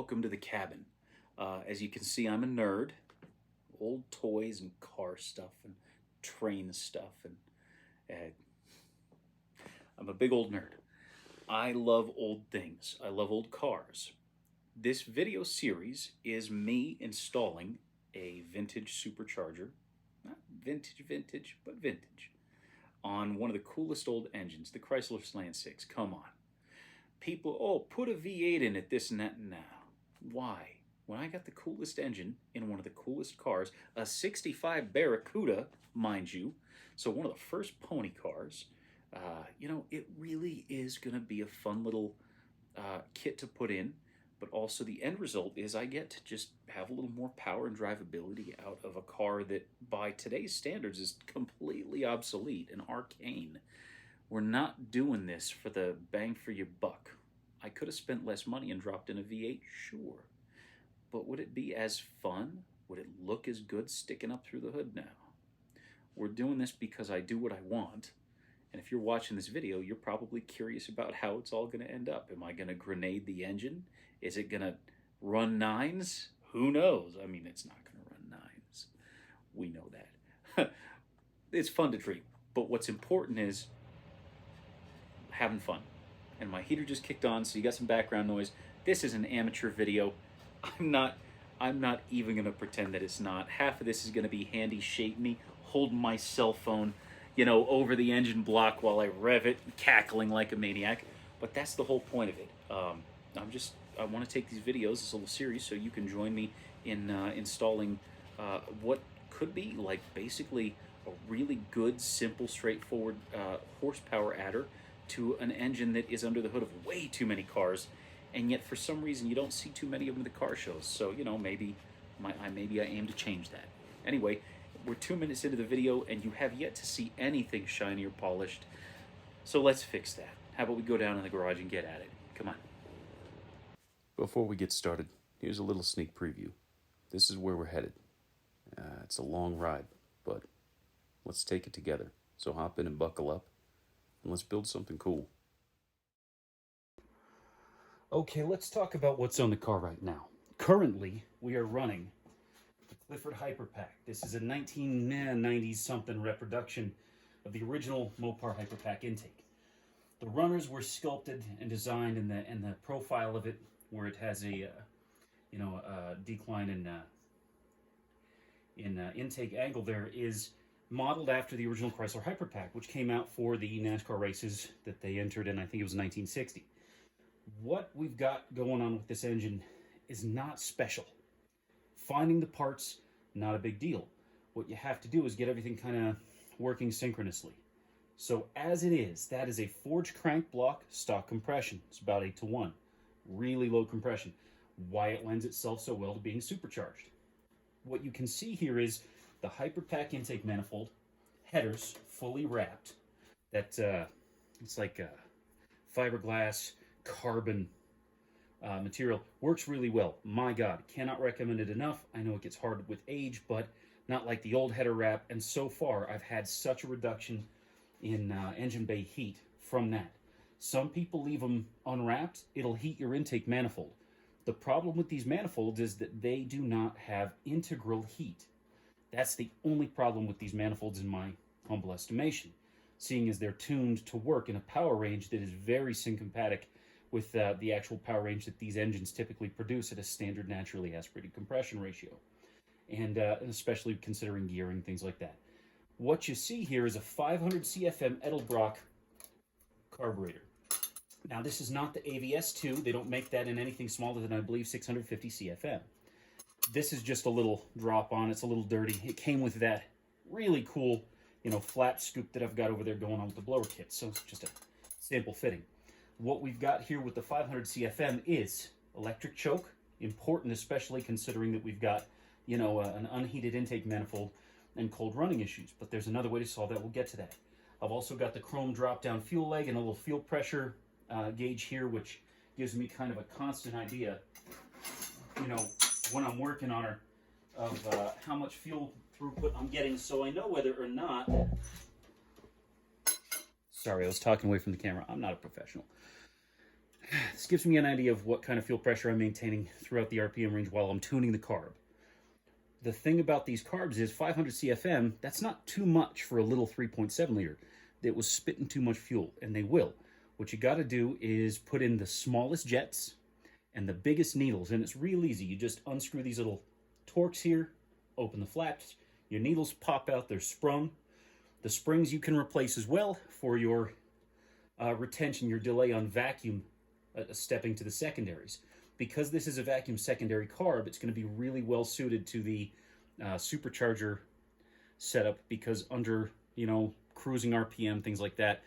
welcome to the cabin. As you can see, I'm a nerd. Old toys and car stuff and train stuff, and I'm a big old nerd. I love old things. I love old cars. This video series is me installing a vintage supercharger, not vintage, but vintage, on one of the coolest old engines, the Chrysler Slant Six. Come on. People, oh, put a V8 in it, this and that. Now, why? When I got the coolest engine in one of the coolest cars, a 65 Barracuda, mind you, so one of the first pony cars, it really is going to be a fun little kit to put in, but also the end result is I get to just have a little more power and drivability out of a car that by today's standards is completely obsolete and arcane. We're not doing this for the bang for your buck. I could have spent less money and dropped in a V8, sure. But would it be as fun? Would it look as good sticking up through the hood now? We're doing this because I do what I want. And if you're watching this video, you're probably curious about how it's all going to end up. Am I going to grenade the engine? Is it going to run nines? Who knows? I mean, it's not going to run nines. We know that. It's fun to dream. But what's important is having fun. And my heater just kicked on, so you got some background noise. This is an amateur video. I'm not even going to pretend that it's not. Half of this is going to be Handy shaping me, holding my cell phone, over the engine block while I rev it, cackling like a maniac. But that's the whole point of it. I want to take these videos, this little series, so you can join me in installing what could be like basically a really good, simple, straightforward horsepower adder to an engine that is under the hood of way too many cars, and yet for some reason you don't see too many of them at the car shows. So maybe I aim to change that. Anyway, we're 2 minutes into the video and you have yet to see anything shiny or polished. So let's fix that. How about we go down in the garage and get at it? Come on. Before we get started, here's a little sneak preview. This is where we're headed. It's a long ride, but let's take it together. So hop in and buckle up, and let's build something cool. Okay, let's talk about what's on the car right now. Currently, we are running the Clifford Hyperpack. This is a 1990s-something reproduction of the original Mopar Hyperpack intake. The runners were sculpted and designed in the profile of it, where it has a decline in intake angle there, is modeled after the original Chrysler Hyperpack, which came out for the NASCAR races that they entered in, I think it was 1960. What we've got going on with this engine is not special. Finding the parts, not a big deal. What you have to do is get everything kind of working synchronously. So as it is, that is a forged crank block stock compression. It's about 8:1. Really low compression. Why it lends itself so well to being supercharged. What you can see here is the Hyperpack intake manifold, headers fully wrapped. That it's like a fiberglass carbon material. Works really well. My God, cannot recommend it enough. I know it gets hard with age, but not like the old header wrap. And so far, I've had such a reduction in engine bay heat from that. Some people leave them unwrapped. It'll heat your intake manifold. The problem with these manifolds is that they do not have integral heat. That's the only problem with these manifolds in my humble estimation, seeing as they're tuned to work in a power range that is very syncopatic with the actual power range that these engines typically produce at a standard naturally aspirated compression ratio, and especially considering gearing, things like that. What you see here is a 500 CFM Edelbrock carburetor. Now, this is not the AVS2. They don't make that in anything smaller than, I believe, 650 CFM. This is just a little drop-on. It's a little dirty. It came with that really cool, flat scoop that I've got over there going on with the blower kit. So it's just a sample fitting. What we've got here with the 500 CFM is electric choke. Important, especially considering that we've got, an unheated intake manifold and cold running issues. But there's another way to solve that. We'll get to that. I've also got the chrome drop-down fuel leg and a little fuel pressure gauge here, which gives me kind of a constant idea, when I'm working on her, of how much fuel throughput I'm getting, so I know whether or not... Sorry, I was talking away from the camera. I'm not a professional. This gives me an idea of what kind of fuel pressure I'm maintaining throughout the RPM range while I'm tuning the carb. The thing about these carbs is 500 CFM, that's not too much for a little 3.7 liter. It was spitting too much fuel, and they will. What you got to do is put in the smallest jets and the biggest needles, and it's real easy. You just unscrew these little torques here, open the flaps, your needles pop out, they're sprung. The springs you can replace as well for your retention, your delay on vacuum stepping to the secondaries. Because this is a vacuum secondary carb, it's going to be really well suited to the supercharger setup, because under, cruising RPM, things like that,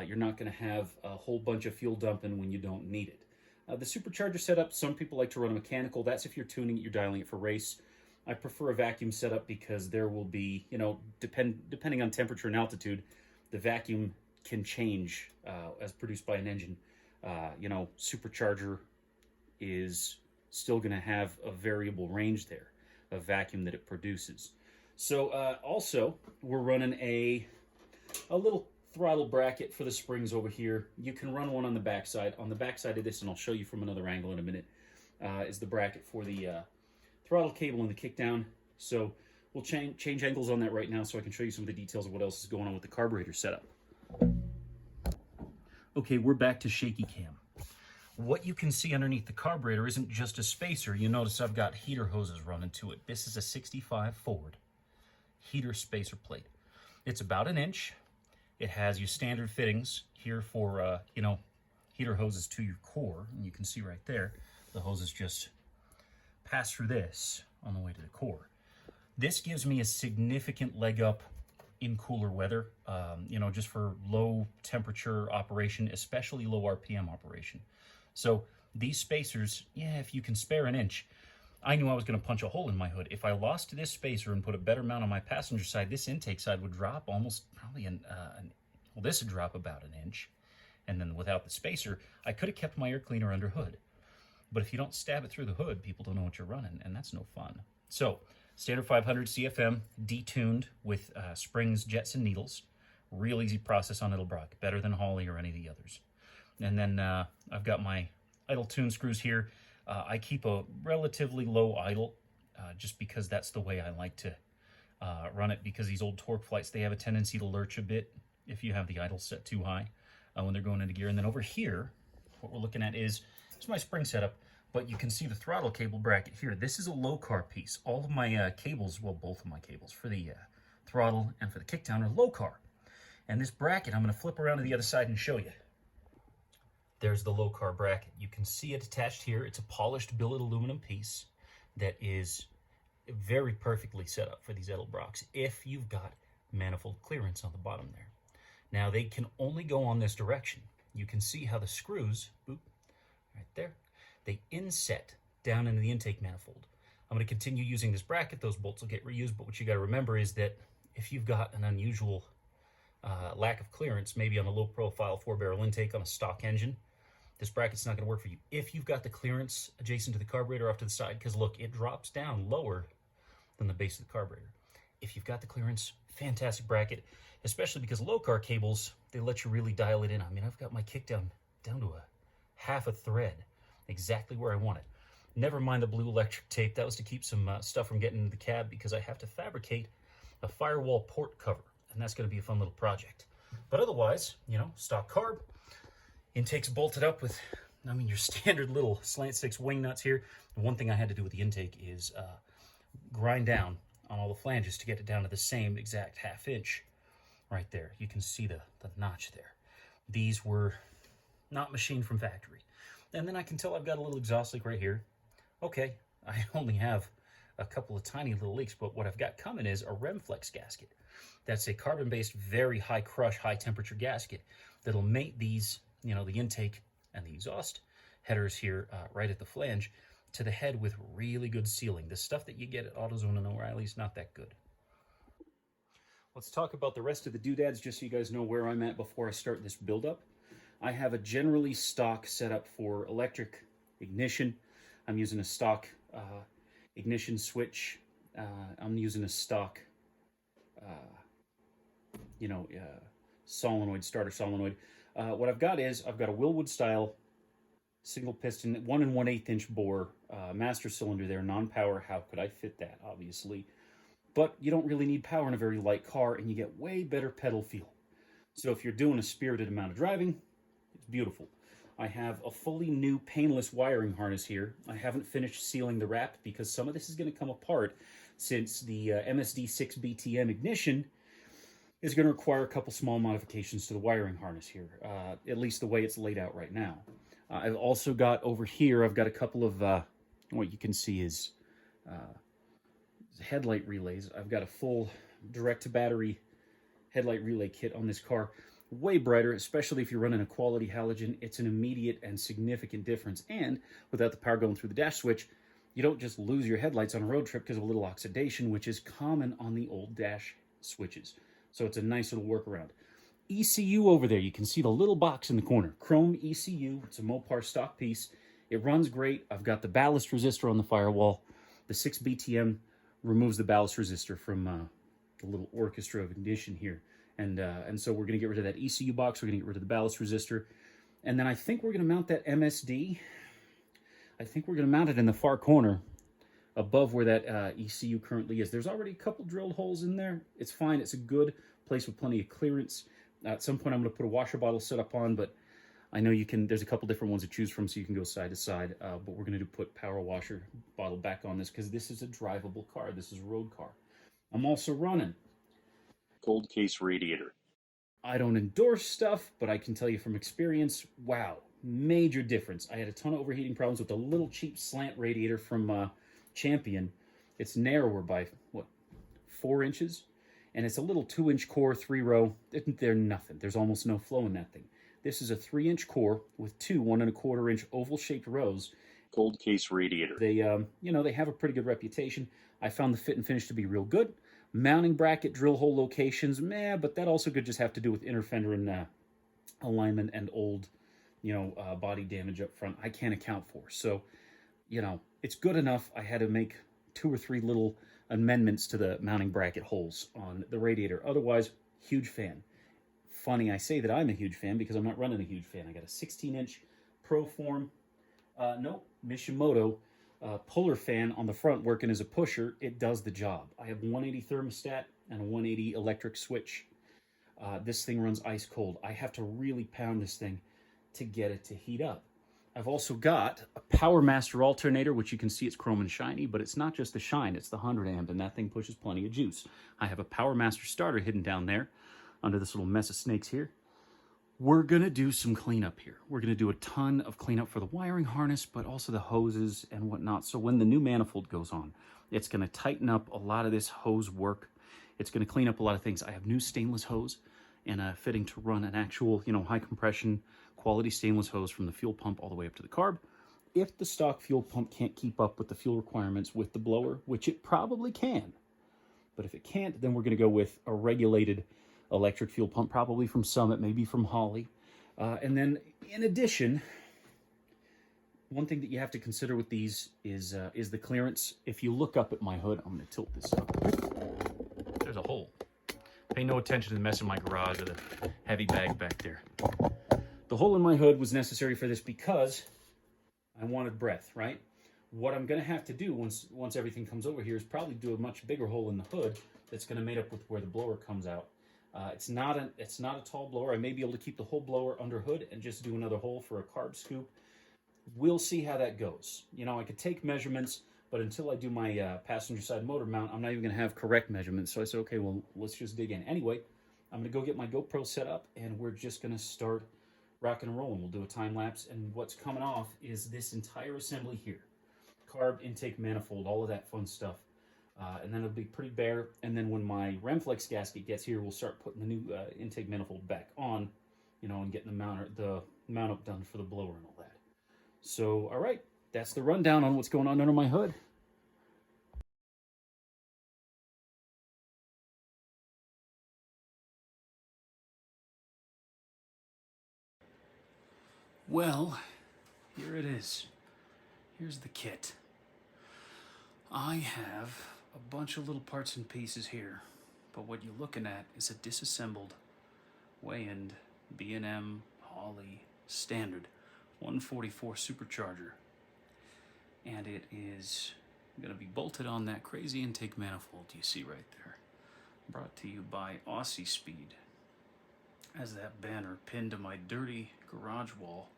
you're not going to have a whole bunch of fuel dumping when you don't need it. The supercharger setup, some people like to run a mechanical. That's if you're tuning it, you're dialing it for race. I prefer a vacuum setup because there will be, depending on temperature and altitude, the vacuum can change as produced by an engine. Supercharger is still going to have a variable range there of vacuum that it produces. So also, we're running a little throttle bracket for the springs over here. You can run one on the backside. On the backside of this, and I'll show you from another angle in a minute, is the bracket for the throttle cable and the kickdown. So we'll change angles on that right now so I can show you some of the details of what else is going on with the carburetor setup. Okay, we're back to shaky cam. What you can see underneath the carburetor isn't just a spacer. You notice I've got heater hoses running to it. This is a 65 Ford heater spacer plate. It's about an inch. It has your standard fittings here for, heater hoses to your core. And you can see right there, the hoses just pass through this on the way to the core. This gives me a significant leg up in cooler weather, just for low temperature operation, especially low RPM operation. So these spacers, if you can spare an inch, I knew I was going to punch a hole in my hood. If I lost this spacer and put a better mount on my passenger side, this intake side would drop almost probably this would drop about an inch. And then without the spacer, I could have kept my air cleaner under hood. But if you don't stab it through the hood, people don't know what you're running, and that's no fun. So standard 500 CFM, detuned with springs, jets, and needles. Real easy process on Edelbrock, better than Hawley or any of the others. And then I've got my idle tune screws here. I keep a relatively low idle just because that's the way I like to run it, because these old torque flights, they have a tendency to lurch a bit if you have the idle set too high when they're going into gear. And then over here, what we're looking at is my spring setup, but you can see the throttle cable bracket here. This is a low car piece. All of my cables, well, both of my cables for the throttle and for the kickdown are low car. And this bracket, I'm going to flip around to the other side and show you. There's the low car bracket. You can see it attached here. It's a polished billet aluminum piece that is very perfectly set up for these Edelbrocks if you've got manifold clearance on the bottom there. Now, they can only go on this direction. You can see how the screws, boop, right there, they inset down into the intake manifold. I'm going to continue using this bracket. Those bolts will get reused, but what you got to remember is that if you've got an unusual lack of clearance, maybe on a low profile 4-barrel intake on a stock engine, this bracket's not going to work for you. If you've got the clearance adjacent to the carburetor off to the side, because look, it drops down lower than the base of the carburetor. If you've got the clearance, fantastic bracket, especially because low car cables, they let you really dial it in. I mean, I've got my kickdown down to a half a thread, exactly where I want it. Never mind the blue electric tape. That was to keep some stuff from getting into the cab, because I have to fabricate a firewall port cover, and that's going to be a fun little project. But otherwise, stock carb. Intake's bolted up with, your standard little Slant Six wing nuts here. The one thing I had to do with the intake is grind down on all the flanges to get it down to the same exact half inch right there. You can see the notch there. These were not machined from factory. And then I can tell I've got a little exhaust leak right here. Okay, I only have a couple of tiny little leaks, but what I've got coming is a Remflex gasket. That's a carbon-based, very high crush, high temperature gasket that'll mate these, the intake and the exhaust headers here right at the flange to the head with really good sealing. The stuff that you get at AutoZone and O'Reilly's not that good. Let's talk about the rest of the doodads, just so you guys know where I'm at before I start this build-up. I have a generally stock setup for electric ignition. I'm using a stock ignition switch. I'm using a stock, solenoid, starter solenoid. What I've got is, I've got a Willwood style single piston, 1 1/8 inch bore, master cylinder there, non-power. How could I fit that, obviously? But you don't really need power in a very light car, and you get way better pedal feel. So if you're doing a spirited amount of driving, it's beautiful. I have a fully new painless wiring harness here. I haven't finished sealing the wrap because some of this is going to come apart since the MSD6 BTM ignition is going to require a couple small modifications to the wiring harness here, at least the way it's laid out right now. I've also got over here, I've got a couple of, what you can see is headlight relays. I've got a full direct-to-battery headlight relay kit on this car. Way brighter, especially if you're running a quality halogen. It's an immediate and significant difference. And without the power going through the dash switch, you don't just lose your headlights on a road trip because of a little oxidation, which is common on the old dash switches. So it's a nice little workaround. ECU over there, you can see the little box in the corner. Chrome ECU, it's a Mopar stock piece. It runs great. I've got the ballast resistor on the firewall. The 6 BTM removes the ballast resistor from the little orchestra of ignition here. And so we're going to get rid of that ECU box. We're going to get rid of the ballast resistor. And then I think we're going to mount that MSD. I think we're going to mount it in the far corner above where that ECU currently is. There's already a couple drilled holes in there. It's fine. It's a good place with plenty of clearance. At some point, I'm going to put a washer bottle setup on, but I know you can, there's a couple different ones to choose from, so you can go side to side. But we're going to put power washer bottle back on this because this is a drivable car. This is a road car. I'm also running cold case radiator. I don't endorse stuff, but I can tell you from experience, wow, major difference. I had a ton of overheating problems with the little cheap slant radiator from Champion. It's narrower by, 4 inches? And it's a little 2-inch core, 3-row. They're nothing. There's almost no flow in that thing. This is a 3-inch core with 2 1¼ inch oval-shaped rows. Cold case radiator. They, they have a pretty good reputation. I found the fit and finish to be real good. Mounting bracket, drill hole locations, but that also could just have to do with inner fender and alignment and old, body damage up front. I can't account for. So, it's good enough. I had to make 2 or 3 little amendments to the mounting bracket holes on the radiator. Otherwise, huge fan. Funny I say that I'm a huge fan because I'm not running a huge fan. I got a 16-inch Proform, Mishimoto puller fan on the front working as a pusher. It does the job. I have 180 thermostat and a 180 electric switch. This thing runs ice cold. I have to really pound this thing to get it to heat up. I've also got a Power Master alternator, which you can see it's chrome and shiny, but it's not just the shine, it's the 100 amp, and that thing pushes plenty of juice. I have a Power Master starter hidden down there under this little mess of snakes here. We're going to do some cleanup here. We're going to do a ton of cleanup for the wiring harness, but also the hoses and whatnot. So when the new manifold goes on, it's going to tighten up a lot of this hose work. It's going to clean up a lot of things. I have new stainless hose and a fitting to run an actual, high compression quality stainless hose from the fuel pump all the way up to the carb. If the stock fuel pump can't keep up with the fuel requirements with the blower, which it probably can, but if it can't, then we're going to go with a regulated electric fuel pump, probably from Summit, maybe from Holley. And then, in addition, one thing that you have to consider with these is the clearance. If you look up at my hood, I'm going to tilt this up. There's a hole. Pay no attention to the mess in my garage or the heavy bag back there. The hole in my hood was necessary for this because I wanted breath, right? What I'm going to have to do once everything comes over here is probably do a much bigger hole in the hood that's going to mate up with where the blower comes out. It's not a tall blower. I may be able to keep the whole blower under hood and just do another hole for a carb scoop. We'll see how that goes. I could take measurements, but until I do my passenger side motor mount, I'm not even going to have correct measurements. So I said, okay, well, let's just dig in. Anyway, I'm going to go get my GoPro set up, and we're just going to start rocking and rolling. We'll do a time lapse, and what's coming off is this entire assembly here. Carb, intake, manifold, all of that fun stuff. And then it'll be pretty bare. And then when my Remflex gasket gets here, we'll start putting the new intake manifold back on, and getting the mount up done for the blower and all that. So, all right, that's the rundown on what's going on under my hood. Well, here it is. Here's the kit. I have a bunch of little parts and pieces here, but what you're looking at is a disassembled Wayand B&M Holley standard 144 Supercharger. And it is going to be bolted on that crazy intake manifold you see right there. Brought to you by Aussiespeed. As that banner pinned to my dirty garage wall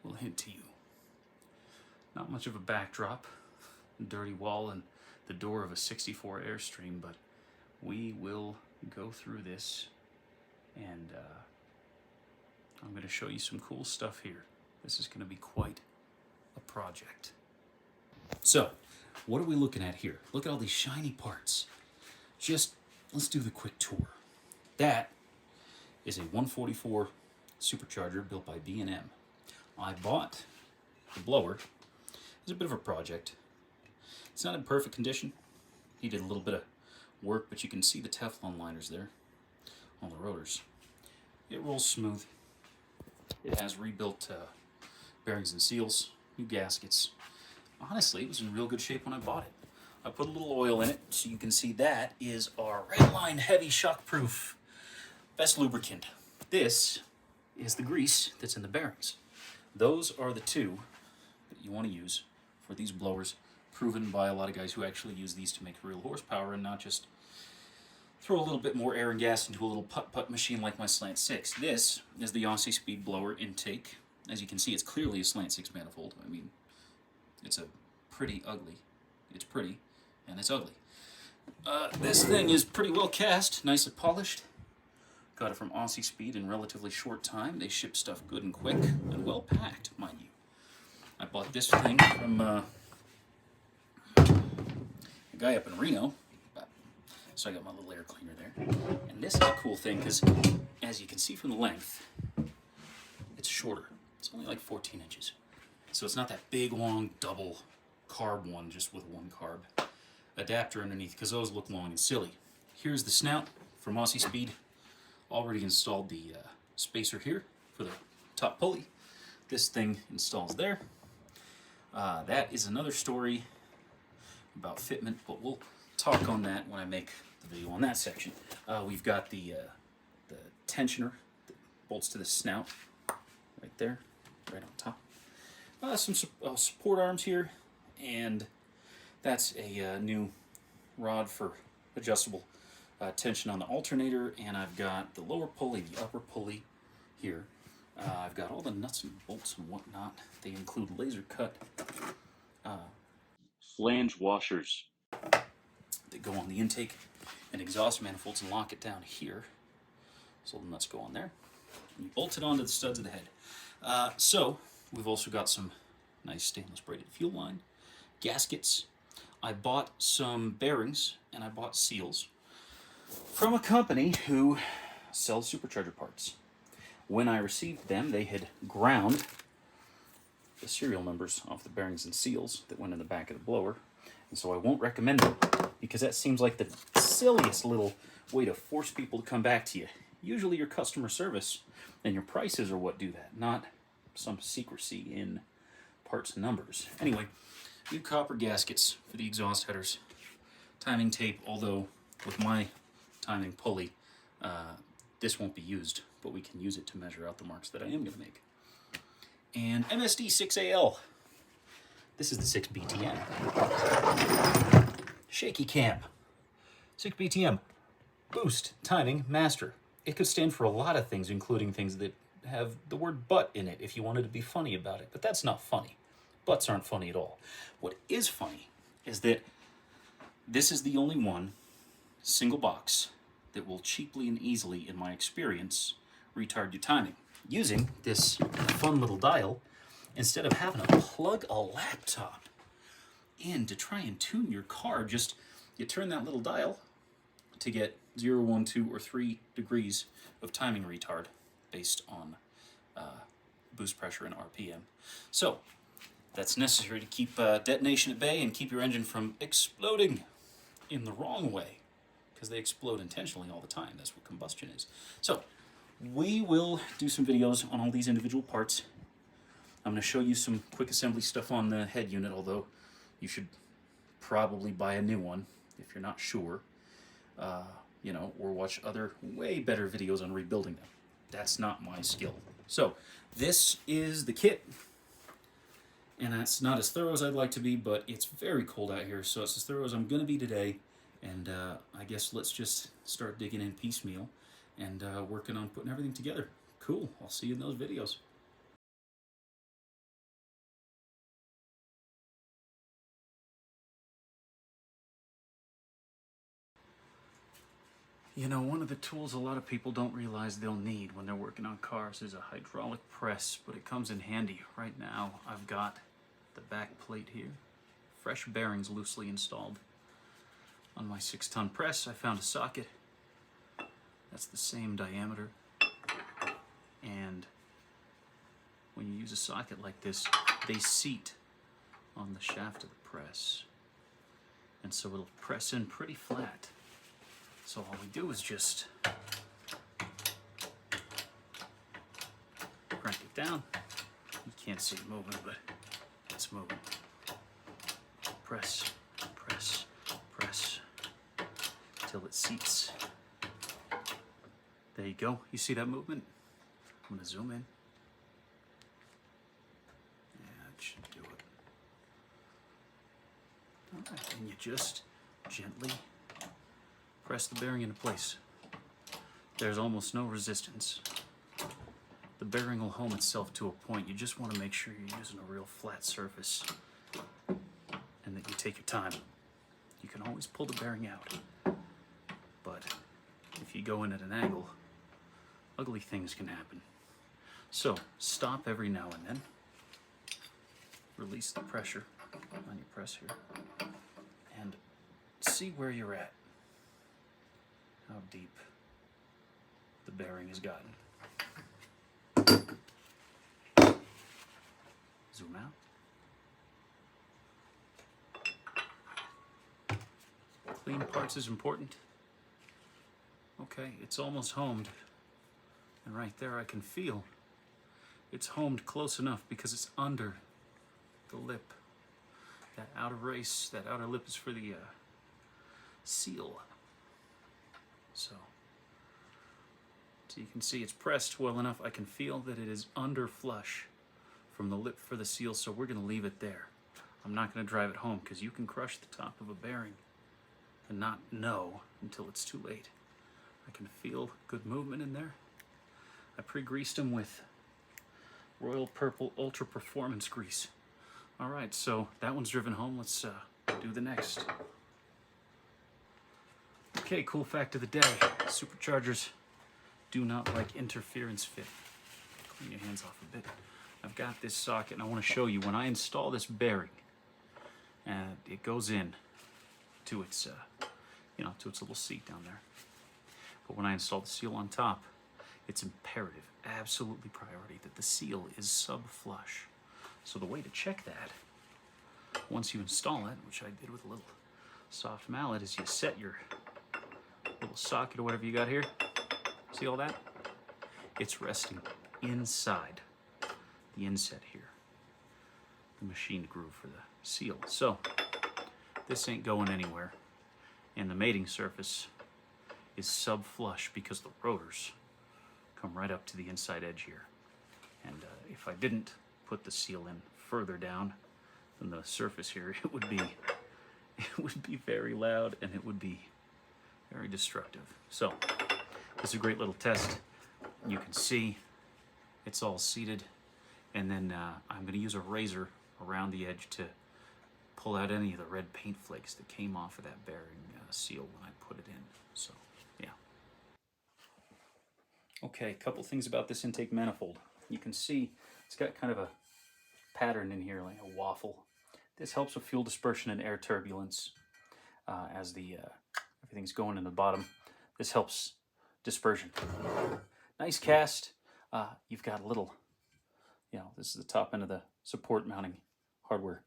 will hint to you. Not much of a backdrop, dirty wall and the door of a 64 Airstream, but we will go through this and I'm going to show you some cool stuff here. This is going to be quite a project. So, what are we looking at here? Look at all these shiny parts. Let's do the quick tour. That is a 144 Supercharger built by B&M. I bought the blower. It was a bit of a project. It's not in perfect condition. Needed a little bit of work, but you can see the Teflon liners there on the rotors. It rolls smooth. It has rebuilt bearings and seals, new gaskets. Honestly, it was in real good shape when I bought it. I put a little oil in it, so you can see that is our Redline Heavy Shockproof Best Lubricant. This is the grease that's in the bearings. Those are the two that you want to use for these blowers, proven by a lot of guys who actually use these to make real horsepower and not just throw a little bit more air and gas into a little putt-putt machine like my Slant Six. This is the Aussiespeed blower intake. As you can see, it's clearly a Slant Six manifold. I mean, it's pretty, and it's ugly. This thing is pretty well cast, nicely polished. Got it from Aussiespeed in relatively short time. They ship stuff good and quick and well packed, mind you. I bought this thing from a guy up in Reno. So I got my little air cleaner there. And this is a cool thing because, as you can see from the length, it's shorter. It's only like 14 inches. So it's not that big, long, double carb one just with one carb adapter underneath, because those look long and silly. Here's the snout from Aussiespeed. Already installed the spacer here for the top pulley. This thing installs there. That is another story about fitment, but we'll talk on that when I make the video on that section. We've got the tensioner that bolts to the snout right there, right on top. Some support arms here, and that's a new rod for adjustable tension on the alternator, and I've got the lower pulley, the upper pulley here. I've got all the nuts and bolts and whatnot. They include laser cut Flange washers. that go on the intake and exhaust manifolds and lock it down here. So the nuts go on there. And you bolt it onto the studs of the head. So we've also got some nice stainless braided fuel line, gaskets. I bought some bearings and I bought seals from a company who sells supercharger parts. When I received them, they had ground the serial numbers off the bearings and seals that went in the back of the blower. And so I won't recommend them, because that seems like the silliest little way to force people to come back to you. Usually your customer service and your prices are what do that, not some secrecy in parts and numbers. Anyway, new copper gaskets for the exhaust headers. Timing tape, although with my timing pulley, this won't be used, but we can use it to measure out the marks that I am going to make. And MSD 6AL. This is the 6 BTM. Shaky cam. 6 BTM. Boost, timing, master. It could stand for a lot of things, including things that have the word butt in it if you wanted to be funny about it. But that's not funny. Butts aren't funny at all. What is funny is that this is the only one, single box, that will cheaply and easily, in my experience, retard your timing. Using this fun little dial, instead of having to plug a laptop in to try and tune your car, just you turn that little dial to get 0, 1, 2, or 3 degrees of timing retard based on boost pressure and RPM. So that's necessary to keep detonation at bay and keep your engine from exploding in the wrong way, because they explode intentionally all the time. That's what combustion is. So we will do some videos on all these individual parts. I'm going to show you some quick assembly stuff on the head unit, although you should probably buy a new one if you're not sure, or watch other way better videos on rebuilding them. That's not my skill. So this is the kit And it's not as thorough as I'd like to be, but it's very cold out here, so it's as thorough as I'm going to be today. And I guess let's just start digging in piecemeal and working on putting everything together. Cool. I'll see you in those videos. You know, one of the tools a lot of people don't realize they'll need when they're working on cars is a hydraulic press, but it comes in handy. Right now, I've got the back plate here, fresh bearings loosely installed. On my 6-ton press, I found a socket that's the same diameter, and when you use a socket like this, they seat on the shaft of the press, and so it'll press in pretty flat. So all we do is just crank it down. You can't see it moving, but it's moving. Press, press, press, till it seats. There you go. You see that movement? I'm gonna zoom in. Yeah, that should do it. All right, and you just gently press the bearing into place. There's almost no resistance. The bearing will home itself to a point. You just want to make sure you're using a real flat surface and that you take your time. You can always pull the bearing out, but if you go in at an angle, ugly things can happen. So stop every now and then. Release the pressure on your press here and see where you're at. How deep the bearing has gotten. Zoom out. Clean parts is important. Okay, it's almost homed. And right there I can feel it's homed close enough because it's under the lip. That outer race, that outer lip is for the seal. So you can see it's pressed well enough. I can feel that it is under flush from the lip for the seal, so we're going to leave it there. I'm not going to drive it home because you can crush the top of a bearing and not know until it's too late. I can feel good movement in there. I pre-greased them with Royal Purple Ultra Performance grease. All right, so that one's driven home. Let's do the next. Okay, cool fact of the day. Superchargers do not like interference fit. Clean your hands off a bit. I've got this socket and I want to show you when I install this bearing, and it goes in to its, to its little seat down there. But when I install the seal on top, it's imperative, absolutely priority, that the seal is sub-flush. So the way to check that, once you install it, which I did with a little soft mallet, is you set your little socket or whatever you got here. See all that? It's resting inside the inset here, the machined groove for the seal. So this ain't going anywhere, and the mating surface is sub-flush because the rotors come right up to the inside edge here. And if I didn't put the seal in further down than the surface here, it would be very loud and it would be very destructive. So this is a great little test. You can see it's all seated, and then I'm going to use a razor around the edge to pull out any of the red paint flakes that came off of that bearing seal when I put it in. So yeah. Okay, a couple things about this intake manifold. You can see it's got kind of a pattern in here, like a waffle. This helps with fuel dispersion and air turbulence as the everything's going in the bottom. This helps dispersion. Nice cast. You've got a little, this is the top end of the support mounting hardware,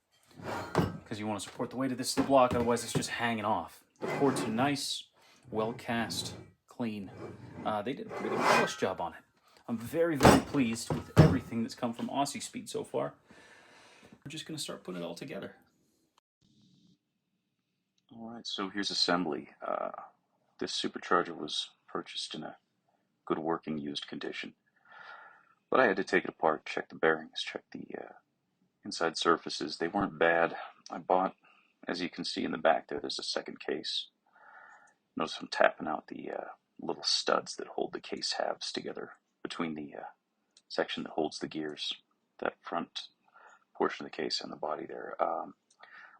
because you want to support the weight of this block, otherwise it's just hanging off. The ports are nice, well cast, clean. They did a pretty good polish job on it. I'm very, very pleased with everything that's come from Aussiespeed so far. We're just going to start putting it all together. All right, so here's assembly. This supercharger was purchased in a good working used condition, but I had to take it apart, check the bearings, check the inside surfaces. They weren't bad. I bought, as you can see in the back there's a second case. Notice I'm tapping out the little studs that hold the case halves together between the section that holds the gears, that front portion of the case and the body there.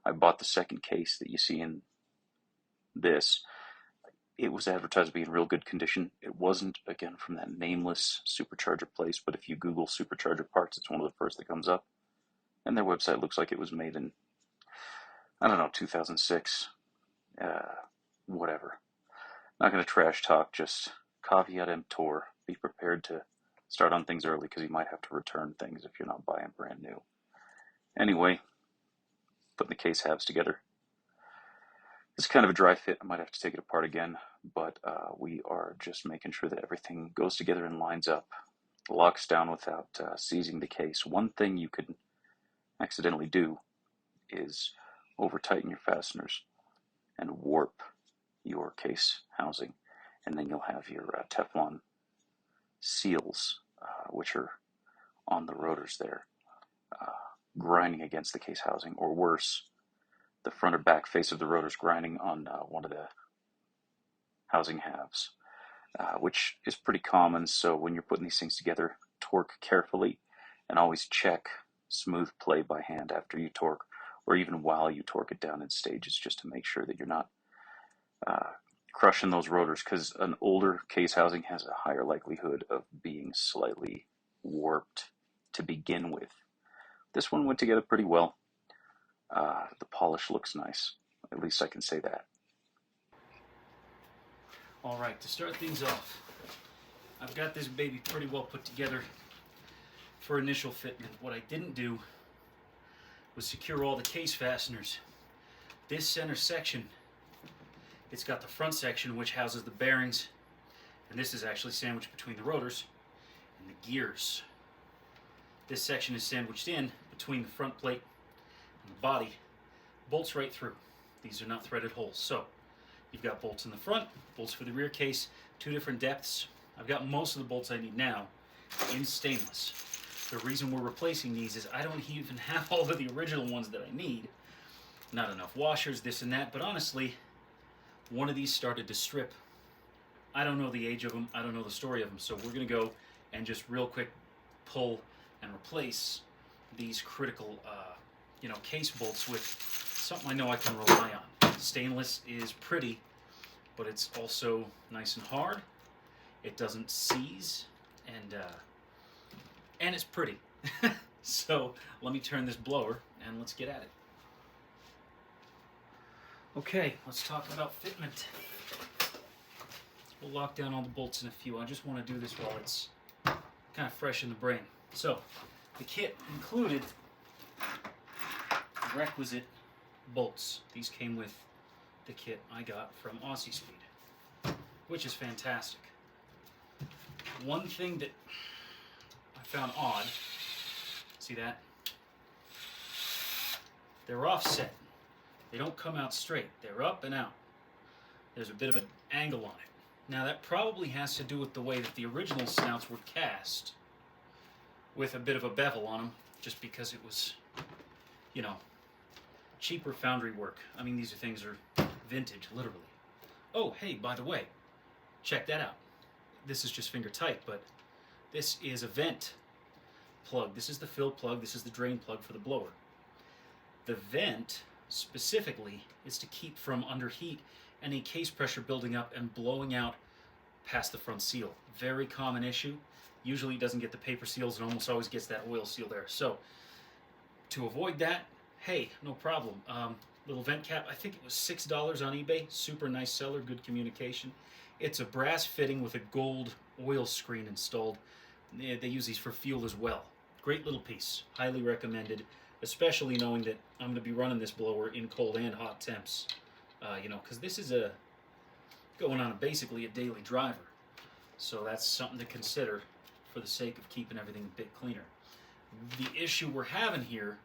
I bought the second case that you see in this. It was advertised to be in real good condition. It wasn't, again, from that nameless Supercharger place, but if you Google Supercharger parts, it's one of the first that comes up. And their website looks like it was made in, I don't know, 2006. Whatever. Not going to trash talk, just caveat emptor. Be prepared to start on things early because you might have to return things if you're not buying brand new. Anyway, putting the case halves together. It's kind of a dry fit. I might have to take it apart again, but we are just making sure that everything goes together and lines up, locks down without seizing the case. One thing you could accidentally do is over-tighten your fasteners and warp your case housing, and then you'll have your Teflon seals, which are on the rotors there, grinding against the case housing, or worse, the front or back face of the rotors grinding on one of the housing halves, which is pretty common. So when you're putting these things together, torque carefully and always check smooth play by hand after you torque, or even while you torque it down in stages, just to make sure that you're not crushing those rotors, because an older case housing has a higher likelihood of being slightly warped to begin with. This one went together pretty well. The polish looks nice. At least I can say that. Alright, to start things off, I've got this baby pretty well put together for initial fitment. What I didn't do was secure all the case fasteners. This center section, it's got the front section which houses the bearings, and this is actually sandwiched between the rotors and the gears. This section is sandwiched in between the front plate and the body, bolts right through. These are not threaded holes. So you've got bolts in the front, bolts for the rear case, 2 different depths. I've got most of the bolts I need now in stainless. The reason we're replacing these is I don't even have all of the original ones that I need. Not enough washers, this and that, but honestly, one of these started to strip. I don't know the age of them, I don't know the story of them, so we're gonna go and just real quick pull and replace these critical case bolts with something I know I can rely on. Stainless is pretty, but it's also nice and hard. It doesn't seize, and it's pretty. So let me turn this blower and let's get at it. Okay, let's talk about fitment. We'll lock down all the bolts in a few. I just want to do this while it's kind of fresh in the brain. So, the kit included requisite bolts. These came with the kit I got from Aussiespeed, which is fantastic. One thing that I found odd, see that? They're offset. They don't come out straight. They're up and out. There's a bit of an angle on it. Now that probably has to do with the way that the original snouts were cast, with a bit of a bevel on them, just because it was, cheaper foundry work. I mean, these things are vintage, literally. Oh, hey, by the way, check that out. This is just finger tight, but this is a vent plug. This is the fill plug. This is the drain plug for the blower. The vent, specifically, is to keep from underheat any case pressure building up and blowing out past the front seal. Very common issue. Usually it doesn't get the paper seals and almost always gets that oil seal there. So to avoid that, hey, no problem. Little vent cap, I think it was $6 on eBay. Super nice seller, good communication. It's a brass fitting with a gold oil screen installed. They use these for fuel as well. Great little piece, highly recommended, especially knowing that I'm going to be running this blower in cold and hot temps. Because this is going on basically a daily driver. So that's something to consider for the sake of keeping everything a bit cleaner. The issue we're having here,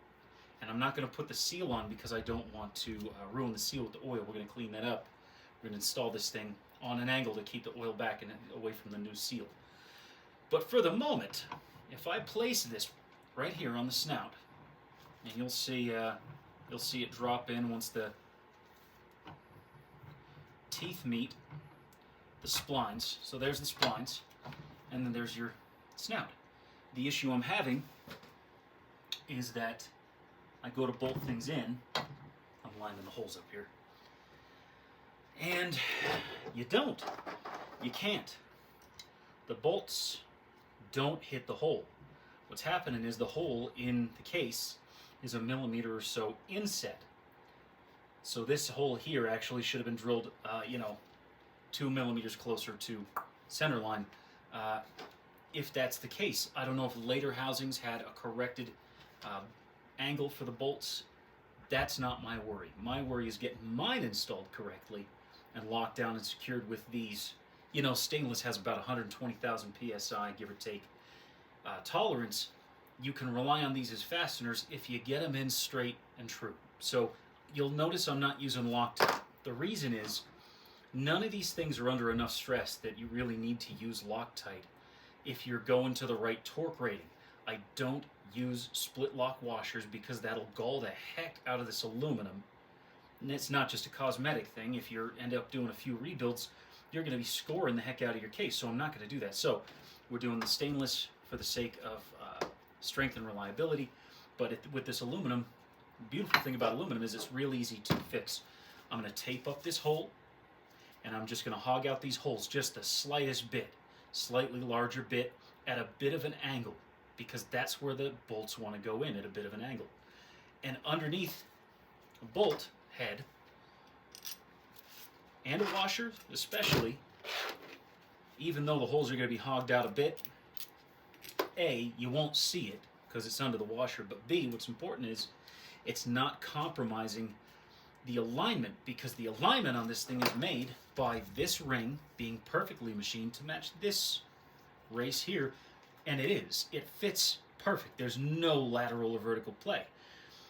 and I'm not going to put the seal on because I don't want to ruin the seal with the oil. We're going to clean that up. We're going to install this thing on an angle to keep the oil back and away from the new seal. But for the moment, if I place this right here on the snout, and you'll see it drop in once the teeth meet the splines. So there's the splines, and then there's your snout. The issue I'm having is that I go to bolt things in. I'm lining the holes up here. And you don't. You can't. The bolts don't hit the hole. What's happening is the hole in the case is a millimeter or so inset. So this hole here actually should have been drilled, 2 millimeters closer to center line. If that's the case, I don't know if later housings had a corrected angle for the bolts. That's not my worry. My worry is getting mine installed correctly and locked down and secured with these. You know, stainless has about 120,000 psi, give or take, tolerance. You can rely on these as fasteners if you get them in straight and true. So you'll notice I'm not using Loctite. The reason is none of these things are under enough stress that you really need to use Loctite if you're going to the right torque rating. I don't use split lock washers because that'll gall the heck out of this aluminum. And it's not just a cosmetic thing. If you end up doing a few rebuilds, you're going to be scoring the heck out of your case. So I'm not going to do that. So we're doing the stainless for the sake of strength and reliability. But with this aluminum, the beautiful thing about aluminum is it's real easy to fix. I'm going to tape up this hole, and I'm just going to hog out these holes just the slightest bit, slightly larger bit, at a bit of an angle, because that's where the bolts want to go in, at a bit of an angle. And underneath a bolt head and a washer especially, even though the holes are going to be hogged out a bit, A, you won't see it because it's under the washer, but B, what's important is it's not compromising the alignment, because the alignment on this thing is made by this ring being perfectly machined to match this race here, and it fits perfect. There's no lateral or vertical play.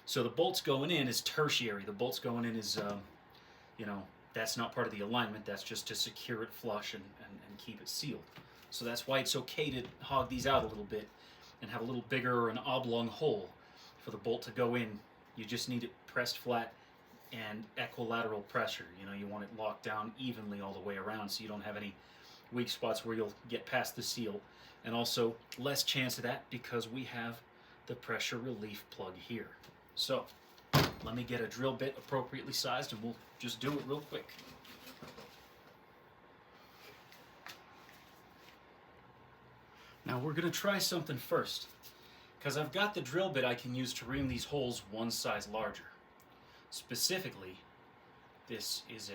So the bolts going in is tertiary. The bolts going in is, that's not part of the alignment. That's just to secure it flush and keep it sealed. So that's why it's okay to hog these out a little bit and have a little bigger or an oblong hole for the bolt to go in. You just need it pressed flat and equilateral pressure. You want it locked down evenly all the way around so you don't have any weak spots where you'll get past the seal. And also less chance of that because we have the pressure relief plug here. So let me get a drill bit appropriately sized and we'll just do it real quick. Now we're going to try something first, because I've got the drill bit I can use to ream these holes one size larger. Specifically, this is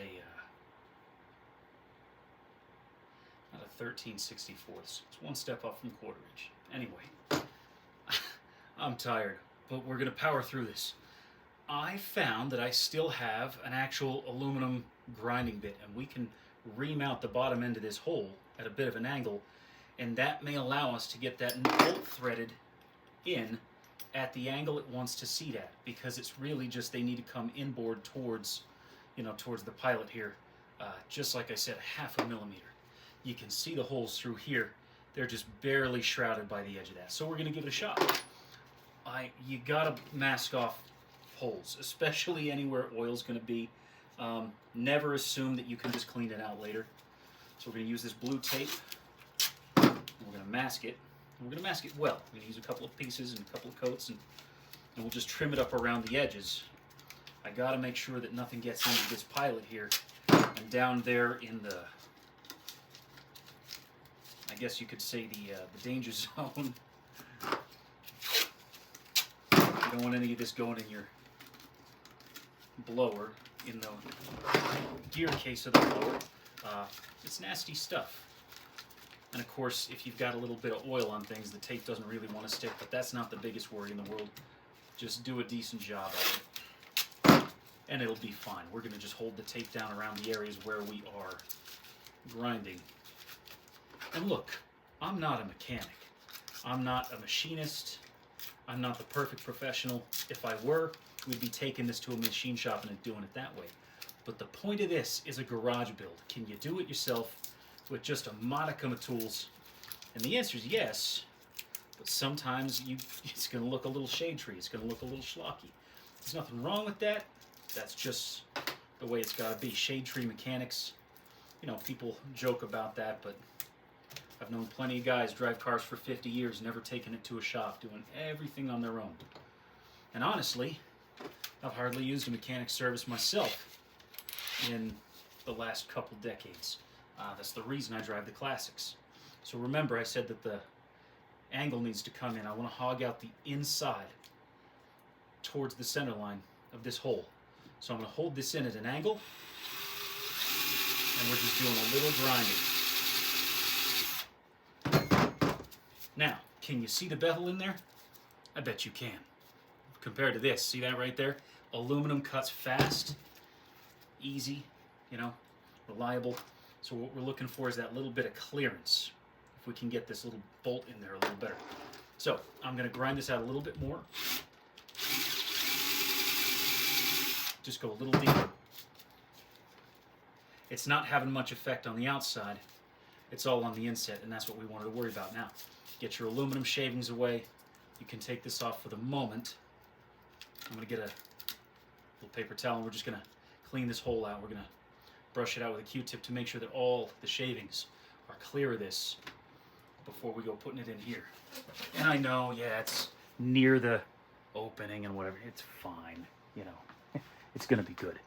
not a 13/64. It's one step up from 1/4 inch. Anyway, I'm tired, but we're going to power through this. I found that I still have an actual aluminum grinding bit, and we can ream out the bottom end of this hole at a bit of an angle, and that may allow us to get that bolt threaded in at the angle it wants to seat at, because it's really just they need to come inboard towards the pilot here, just like I said, 1/2 millimeter. You can see the holes through here. They're just barely shrouded by the edge of that. So we're going to give it a shot. You got to mask off holes, especially anywhere oil's going to be. Never assume that you can just clean it out later. So we're going to use this blue tape. We're going to mask it. And we're going to mask it well. We're going to use a couple of pieces and a couple of coats, and we'll just trim it up around the edges. I got to make sure that nothing gets into this pilot here. And down there in the, I guess you could say the danger zone. You don't want any of this going in your blower, in the gear case of the blower. It's nasty stuff. And of course, if you've got a little bit of oil on things, the tape doesn't really want to stick, but that's not the biggest worry in the world. Just do a decent job of it, and it'll be fine. We're going to just hold the tape down around the areas where we are grinding. And look, I'm not a mechanic. I'm not a machinist. I'm not the perfect professional. If I were, we'd be taking this to a machine shop and doing it that way. But the point of this is a garage build. Can you do it yourself with just a modicum of tools? And the answer is yes, But sometimes it's going to look a little shade tree. It's going to look a little schlocky. There's nothing wrong with that. That's just the way it's got to be. Shade tree mechanics, you know, people joke about that, but I've known plenty of guys drive cars for 50 years, never taken it to a shop, doing everything on their own. And honestly, I've hardly used a mechanic service myself in the last couple decades. That's the reason I drive the classics. So remember, I said that the angle needs to come in. I want to hog out the inside towards the center line of this hole. So I'm going to hold this in at an angle, and we're just doing a little grinding. Now, can you see the bevel in there? I bet you can. Compared to this, see that right there? Aluminum cuts fast, easy, you know, reliable. So what we're looking for is that little bit of clearance. If we can get this little bolt in there a little better. So I'm going to grind this out a little bit more. Just go a little deeper. It's not having much effect on the outside. It's all on the inset, and that's what we wanted to worry about now. Get your aluminum shavings away. You can take this off for the moment. I'm going to get a little paper towel, and we're just going to clean this hole out. We're going to brush it out with a Q-tip to make sure that all the shavings are clear of this before we go putting it in here. And I know, yeah, it's near the opening and whatever. It's fine, you know. It's going to be good.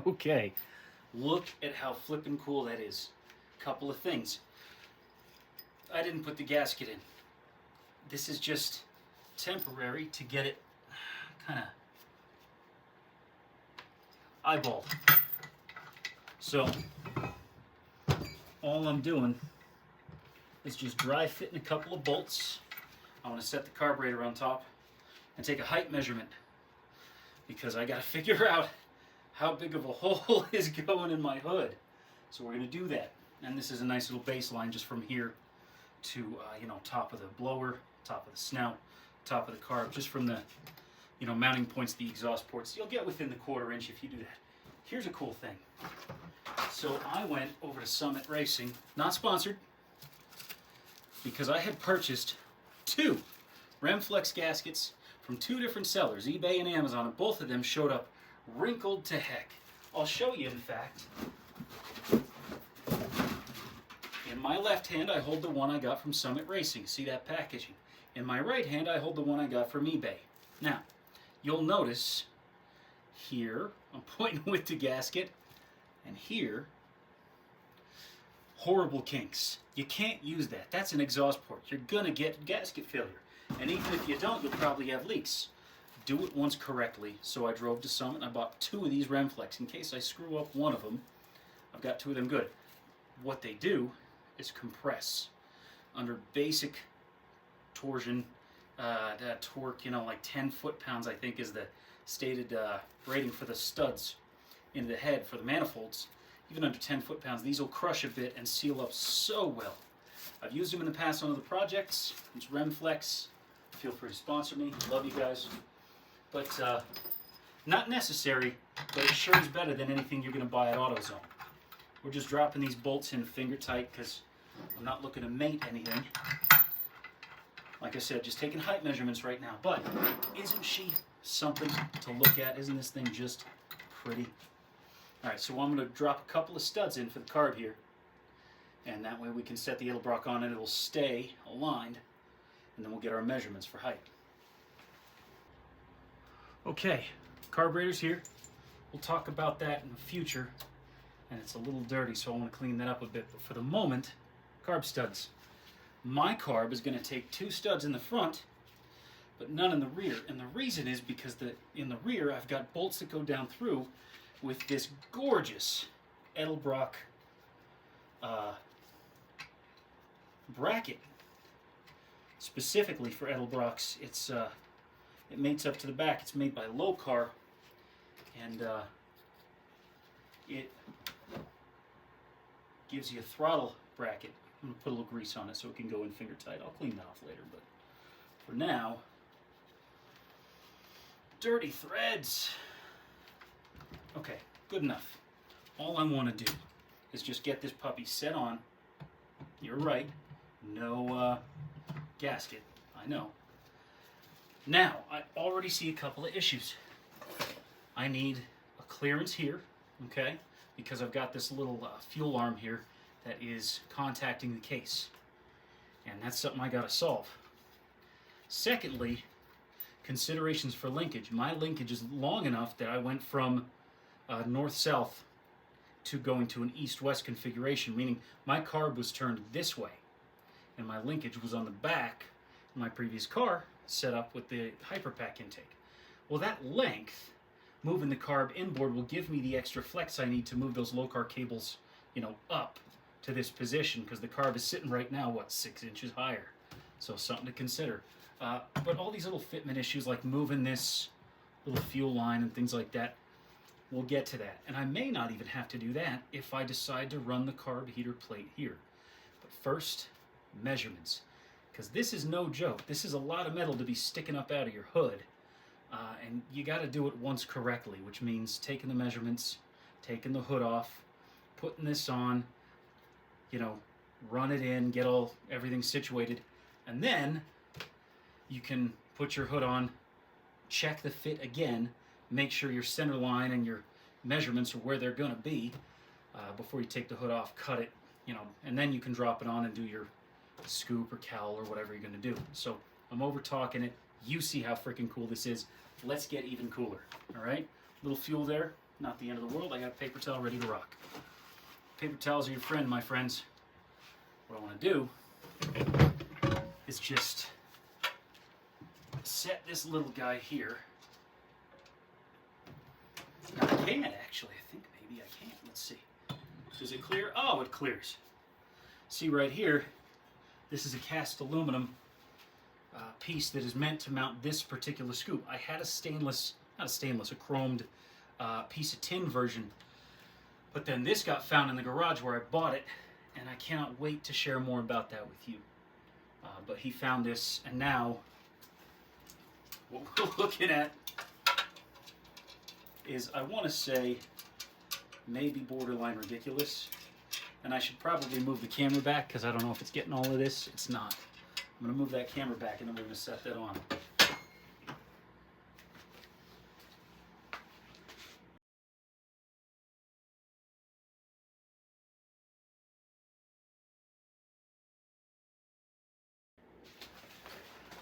Okay, look at how flippin' cool that is. Couple of things. I didn't put the gasket in. This is just temporary to get it kind of eyeballed. So, all I'm doing is just dry fitting a couple of bolts. I want to set the carburetor on top and take a height measurement because I got to figure out how big of a hole is going in my hood. So we're going to do that. And this is a nice little baseline just from here to, you know, top of the blower, top of the snout, top of the carb, just from the, you know, mounting points, the exhaust ports. You'll get within the 1/4 inch if you do that. Here's a cool thing. So I went over to Summit Racing, not sponsored, because I had purchased 2 Remflex gaskets from 2 different sellers, eBay and Amazon, and both of them showed up wrinkled to heck. I'll show you, in fact. In my left hand, I hold the one I got from Summit Racing. See that packaging? In my right hand, I hold the one I got from eBay. Now, you'll notice here, I'm pointing with the gasket, and here, horrible kinks. You can't use that. That's an exhaust port. You're going to get gasket failure. And even if you don't, you'll probably have leaks. Do it once correctly. So I drove to Summit and I bought 2 of these Remflex. In case I screw up one of them, I've got 2 of them good. What they do is compress. Under basic torsion, that torque, you know, like 10 foot-pounds, I think, is the stated rating for the studs into the head for the manifolds. Even under 10 foot-pounds, these will crush a bit and seal up so well. I've used them in the past on other projects. It's Remflex. Feel free to sponsor me. Love you guys. But not necessary, but it sure is better than anything you're going to buy at AutoZone. We're just dropping these bolts in finger tight because I'm not looking to mate anything. Like I said, just taking height measurements right now. But isn't she something to look at? Isn't this thing just pretty? All right, so I'm going to drop a couple of studs in for the carb here. And that way we can set the Edelbrock on and it'll stay aligned. And then we'll get our measurements for height. Okay, carburetor's here. We'll talk about that in the future. And it's a little dirty, so I want to clean that up a bit. But for the moment, carb studs. My carb is going to take 2 studs in the front, but none in the rear. And the reason is because in the rear, I've got bolts that go down through with this gorgeous Edelbrock bracket. Specifically for Edelbrocks, it mates up to the back. It's made by Locar, and it gives you a throttle bracket. I'm going to put a little grease on it so it can go in finger tight. I'll clean that off later, but for now, dirty threads. Okay, good enough. All I want to do is just get this puppy set on. You're right, no gasket, I know. Now, I already see a couple of issues. I need a clearance here, okay, because I've got this little fuel arm here that is contacting the case. And that's something I gotta solve. Secondly, considerations for linkage. My linkage is long enough that I went from north-south to going to an east-west configuration, meaning my carb was turned this way, and my linkage was on the back in my previous car, set up with the Hyperpack intake. Well, that length, moving the carb inboard, will give me the extra flex I need to move those Locar cables, up to this position, because the carb is sitting right now, 6 inches higher. So something to consider. But all these little fitment issues, like moving this little fuel line and things like that, we'll get to that. And I may not even have to do that if I decide to run the carb heater plate here. But first, measurements. Because this is no joke. This is a lot of metal to be sticking up out of your hood. And you got to do it once correctly, which means taking the measurements, taking the hood off, putting this on, run it in, get everything situated, and then you can put your hood on, check the fit again, make sure your center line and your measurements are where they're going to be before you take the hood off, cut it, and then you can drop it on and do your scoop or cowl or whatever you're going to do. So I'm over talking it. You see how freaking cool this is. Let's get even cooler. All right, little fuel there, not the end of the world. I got a paper towel ready to rock. Paper towels are your friend, my friends. What I want to do is just set this little guy here. Now I can actually, I think maybe I can. Let's see. Does it clear? Oh, it clears. See right here, this is a cast aluminum piece that is meant to mount this particular scoop. I had a a chromed piece of tin version, but then this got found in the garage where I bought it, and I cannot wait to share more about that with you. But he found this, and now what we're looking at is, I want to say, maybe borderline ridiculous. And I should probably move the camera back because I don't know if it's getting all of this. It's not. I'm going to move that camera back and then we're going to set that on.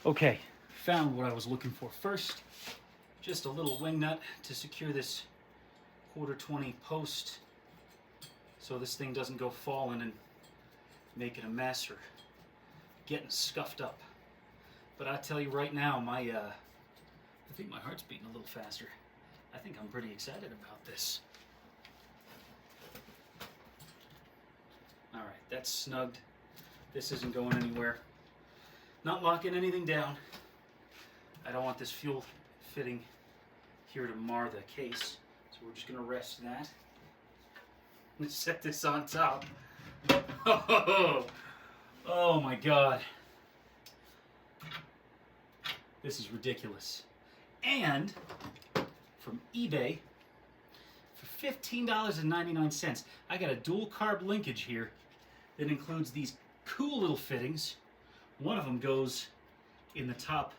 Okay, found what I was looking for. First, just a little wing nut to secure this 1/4-20 post so this thing doesn't go falling and making a mess or getting scuffed up. But I tell you right now, I think my heart's beating a little faster. I think I'm pretty excited about this. All right, that's snugged. This isn't going anywhere. Not locking anything down. I don't want this fuel fitting here to mar the case, so we're just gonna rest that. Let's set this on top. Oh, Oh my God. This is ridiculous. And from eBay for $15.99, I got a dual carb linkage here that includes these cool little fittings. One of them goes in the top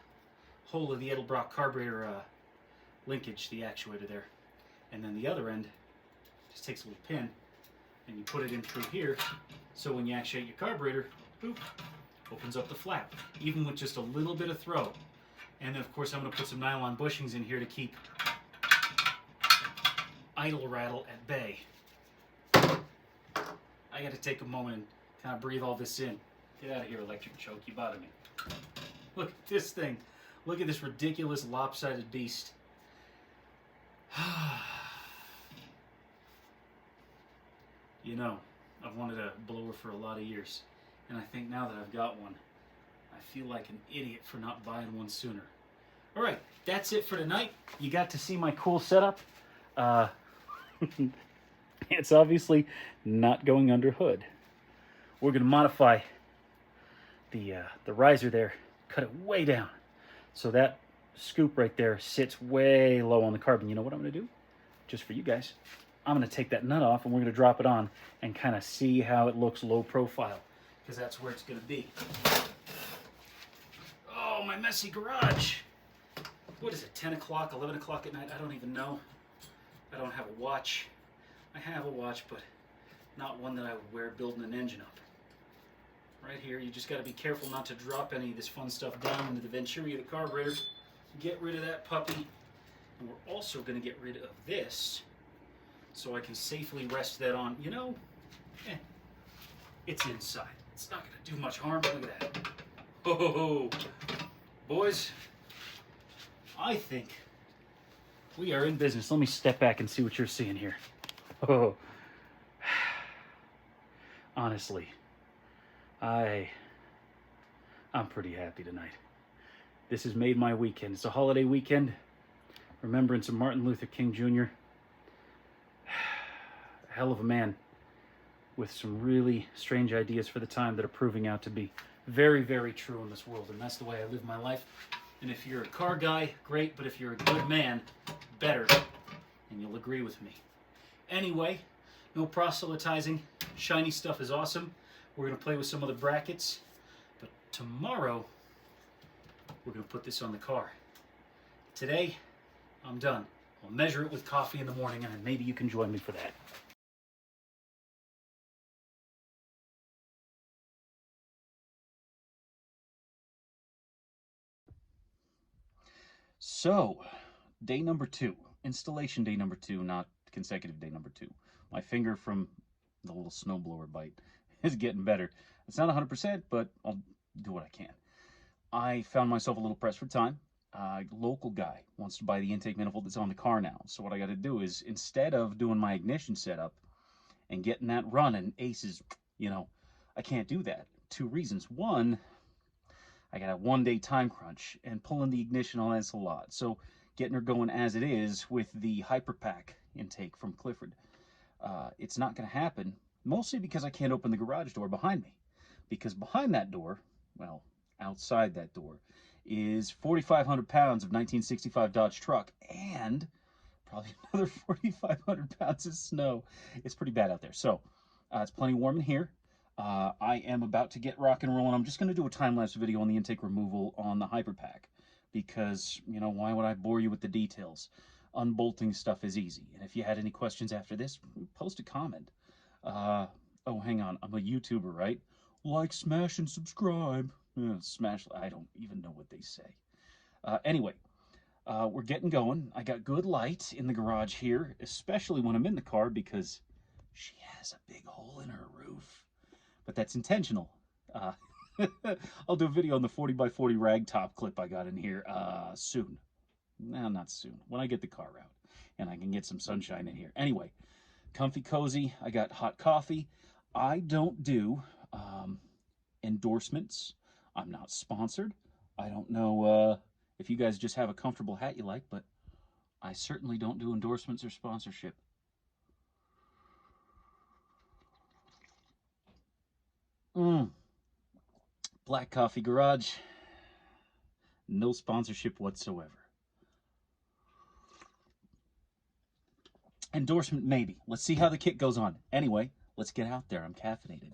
hole of the Edelbrock carburetor linkage, the actuator there. And then the other end just takes a little pin and you put it in through here, so when you actuate your carburetor, boop, opens up the flap, even with just a little bit of throw. And then of course I'm going to put some nylon bushings in here to keep idle rattle at bay. I got to take a moment and kind of breathe all this in. Get out of here, electric choke, you bother me. Look at this thing. Look at this ridiculous lopsided beast. You know, I've wanted a blower for a lot of years, and I think now that I've got one, I feel like an idiot for not buying one sooner. All right, that's it for tonight. You got to see my cool setup. It's obviously not going under hood. We're going to modify the riser there, cut it way down, so that scoop right there sits way low on the carbon. You know what I'm going to do? Just for you guys, I'm going to take that nut off and we're going to drop it on and kind of see how it looks low profile, because that's where it's going to be. Oh, my messy garage. What is it, 10 o'clock, 11 o'clock at night? I don't even know. I don't have a watch. I have a watch, but not one that I would wear building an engine up. Right here, you just got to be careful not to drop any of this fun stuff down into the venturi of the carburetor. Get rid of that puppy. And we're also going to get rid of this so I can safely rest that on. You know, it's inside. It's not going to do much harm. Look at that. Oh, boys, I think we are in business. Let me step back and see what you're seeing here. Oh, honestly, I'm pretty happy tonight. This has made my weekend. It's a holiday weekend. Remembrance of Martin Luther King Jr. A hell of a man with some really strange ideas for the time that are proving out to be very, very true in this world. And that's the way I live my life. And if you're a car guy, great. But if you're a good man, better. And you'll agree with me. Anyway, no proselytizing. Shiny stuff is awesome. We're going to play with some of the brackets. But tomorrow, we're going to put this on the car. Today, I'm done. I'll measure it with coffee in the morning, and maybe you can join me for that. So, day number 2. Installation day number 2, not consecutive day number 2. My finger from the little snowblower bite is getting better. It's not 100%, but I'll do what I can. I found myself a little pressed for time. Local guy wants to buy the intake manifold that's on the car now. So what I got to do is, instead of doing my ignition setup and getting that running, aces, you know, I can't do that. 2 reasons. One, I got a 1-day time crunch, and pulling the ignition on that's a lot. So getting her going as it is with the Hyperpack intake from Clifford, it's not going to happen, mostly because I can't open the garage door behind me. Because behind that door, well, outside that door, is 4,500 pounds of 1965 Dodge truck and probably another 4,500 pounds of snow. It's pretty bad out there. So it's plenty warm in here. I am about to get rock and rolling. I'm just going to do a time-lapse video on the intake removal on the Hyperpack because, you know, why would I bore you with the details? Unbolting stuff is easy. And if you had any questions after this, post a comment. Oh, hang on. I'm a YouTuber, right? Like, smash, and subscribe. Smash, I don't even know what they say. Anyway, we're getting going. I got good light in the garage here, especially when I'm in the car because she has a big hole in her roof. But that's intentional. I'll do a video on the 40x40 rag top clip I got in here soon. No, not soon. When I get the car out and I can get some sunshine in here. Anyway, comfy, cozy. I got hot coffee. I don't do endorsements. I'm not sponsored. I don't know if you guys just have a comfortable hat you like, but I certainly don't do endorsements or sponsorship. Black Coffee Garage. No sponsorship whatsoever. Endorsement maybe. Let's see how the kit goes on. Anyway, let's get out there. I'm caffeinated.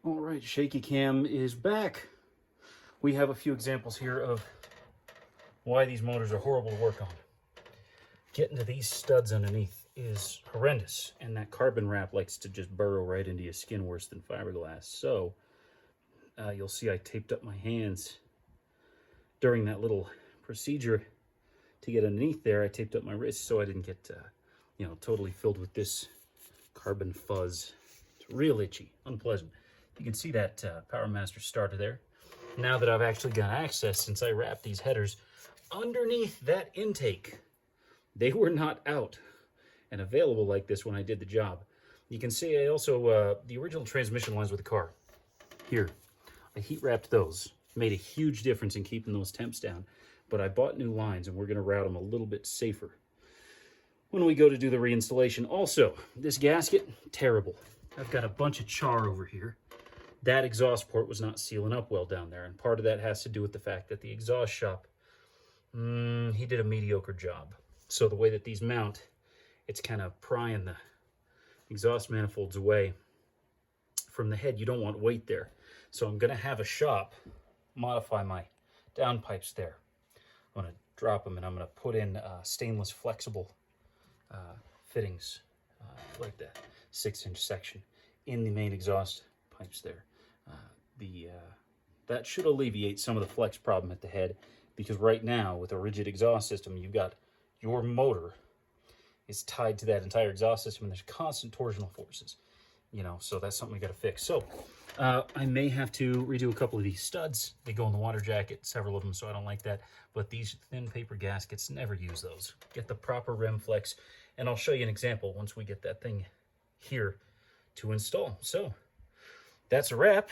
All right, Shaky Cam is back. We have a few examples here of why these motors are horrible to work on. Getting to these studs underneath is horrendous, and that carbon wrap likes to just burrow right into your skin worse than fiberglass. So you'll see I taped up my hands during that little procedure to get underneath there. I taped up my wrists so I didn't get totally filled with this carbon fuzz. It's real itchy, unpleasant. You can see that Power Master starter there. Now that I've actually got access, since I wrapped these headers underneath that intake, they were not out and available like this when I did the job. You can see I also, the original transmission lines with the car, here, I heat wrapped those. Made a huge difference in keeping those temps down, but I bought new lines and we're gonna route them a little bit safer when we go to do the reinstallation. Also, this gasket, terrible. I've got a bunch of char over here. That exhaust port was not sealing up well down there, and part of that has to do with the fact that the exhaust shop, he did a mediocre job. So the way that these mount, it's kind of prying the exhaust manifolds away from the head. You don't want weight there. So I'm gonna have a shop modify my downpipes there. I'm gonna drop them and I'm gonna put in stainless flexible fittings like that 6-inch section in the main exhaust pipes there. That should alleviate some of the flex problem at the head, because right now with a rigid exhaust system, you've got your motor is tied to that entire exhaust system and there's constant torsional forces, so that's something we got to fix. So I may have to redo a couple of these studs. They go in the water jacket, several of them, so I don't like that. But these thin paper gaskets, never use those. Get the proper rem flex, and I'll show you an example once we get that thing here to install. So that's a wrap.